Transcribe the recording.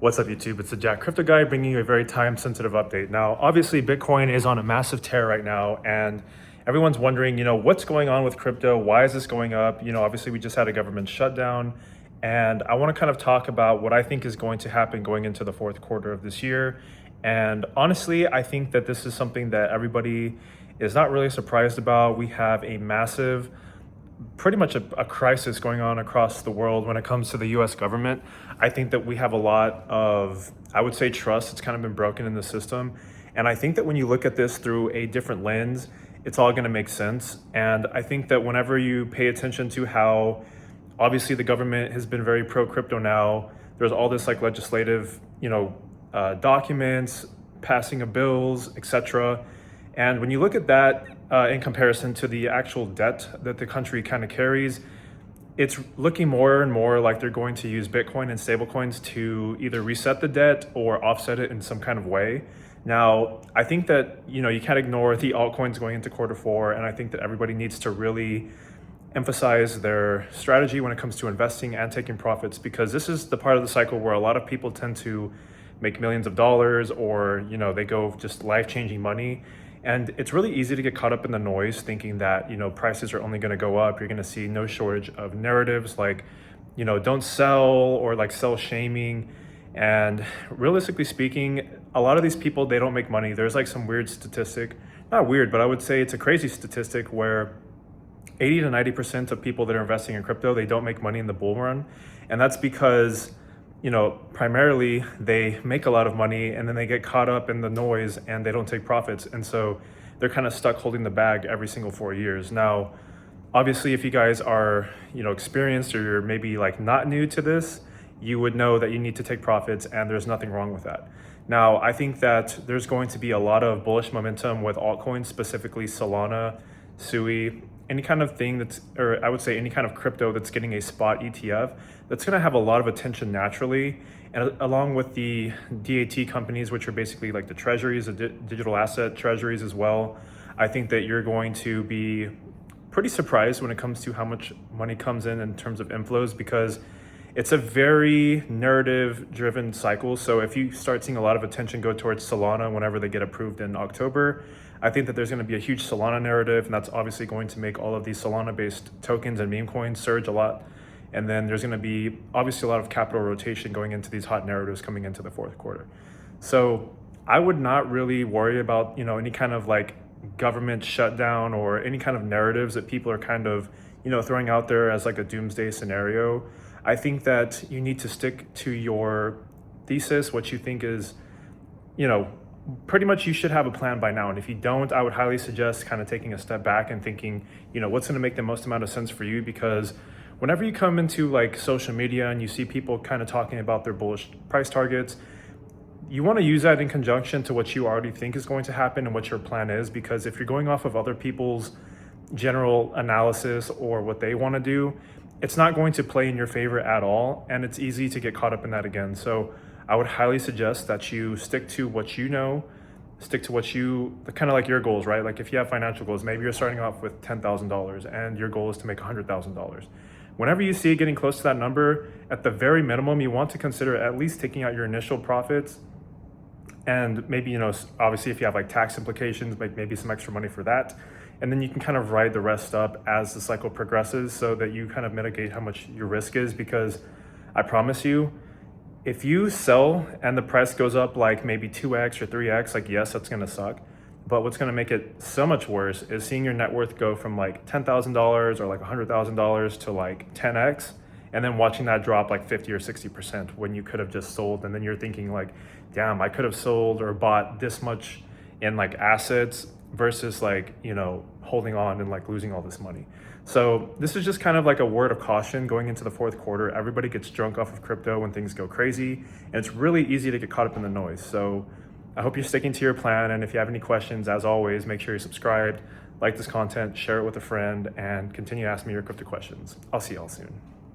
What's up, YouTube? It's the Jack Crypto Guy bringing you a very time-sensitive update. Now, obviously, Bitcoin is on a massive tear right now, and everyone's wondering, what's going on with crypto? Why is this going up? Obviously, we just had a government shutdown, and I want to kind of talk about what I think is going to happen going into the fourth quarter of this year. And honestly, I think that this is something that everybody is not really surprised about. We have a massive pretty much a crisis going on across the world when it comes to the US government. I think that we have a lot of, I would say, trust. It's kind of been broken in the system. And I think that when you look at this through a different lens, it's all going to make sense. And I think that whenever you pay attention to how obviously the government has been very pro crypto now, there's all this like legislative, documents, passing of bills, etc. And when you look at that in comparison to the actual debt that the country kind of carries, it's looking more and more like they're going to use Bitcoin and stablecoins to either reset the debt or offset it in some kind of way. Now, I think that, you can't ignore the altcoins going into quarter four. And I think that everybody needs to really emphasize their strategy when it comes to investing and taking profits, because this is the part of the cycle where a lot of people tend to make millions of dollars or, they go just life-changing money. And it's really easy to get caught up in the noise thinking that, prices are only going to go up. You're going to see no shortage of narratives like, don't sell or like sell shaming. And realistically speaking, a lot of these people, they don't make money. There's like some weird statistic, not weird, but I would say it's a crazy statistic where 80 to 90% of people that are investing in crypto, they don't make money in the bull run. And that's because primarily they make a lot of money and then they get caught up in the noise and they don't take profits. And so they're kind of stuck holding the bag every single 4 years. Now, obviously, if you guys are, experienced or you're maybe like not new to this, you would know that you need to take profits and there's nothing wrong with that. Now, I think that there's going to be a lot of bullish momentum with altcoins, specifically Solana, Sui, any kind of thing that's, or I would say any kind of crypto that's getting a spot ETF, that's going to have a lot of attention naturally. And along with the DAT companies, which are basically like the treasuries, the digital asset treasuries as well, I think that you're going to be pretty surprised when it comes to how much money comes in terms of inflows, because it's a very narrative driven cycle. So if you start seeing a lot of attention go towards Solana whenever they get approved in October, I think that there's going to be a huge Solana narrative, and that's obviously going to make all of these Solana based tokens and meme coins surge a lot. And then there's going to be obviously a lot of capital rotation going into these hot narratives coming into the fourth quarter. So I would not really worry about, any kind of like government shutdown or any kind of narratives that people are kind of, throwing out there as like a doomsday scenario. I think that you need to stick to your thesis, what you think is, pretty much you should have a plan by now. And if you don't, I would highly suggest kind of taking a step back and thinking, what's going to make the most amount of sense for you? Because whenever you come into like social media and you see people kind of talking about their bullish price targets, you want to use that in conjunction to what you already think is going to happen and what your plan is. Because if you're going off of other people's general analysis or what they want to do, it's not going to play in your favor at all. And it's easy to get caught up in that again. So I would highly suggest that you stick to what you know, stick to what you, kind of like your goals, right? Like if you have financial goals, maybe you're starting off with $10,000 and your goal is to make $100,000. Whenever you see it getting close to that number, at the very minimum, you want to consider at least taking out your initial profits. And maybe, obviously if you have like tax implications, make maybe some extra money for that. And then you can kind of ride the rest up as the cycle progresses so that you kind of mitigate how much your risk is. Because I promise you, if you sell and the price goes up like maybe 2x or 3x, like yes, that's going to suck. But what's going to make it so much worse is seeing your net worth go from like $10,000 or like $100,000 to like 10x, and then watching that drop like 50 or 60% when you could have just sold. And then you're thinking like, damn, I could have sold or bought this much in like assets versus like, holding on and like losing all this money. So this is just kind of like a word of caution going into the fourth quarter. Everybody gets drunk off of crypto when things go crazy, and it's really easy to get caught up in the noise. So I hope you're sticking to your plan. And if you have any questions, as always, make sure you're subscribed, like this content, share it with a friend, and continue to ask me your crypto questions. I'll see y'all soon.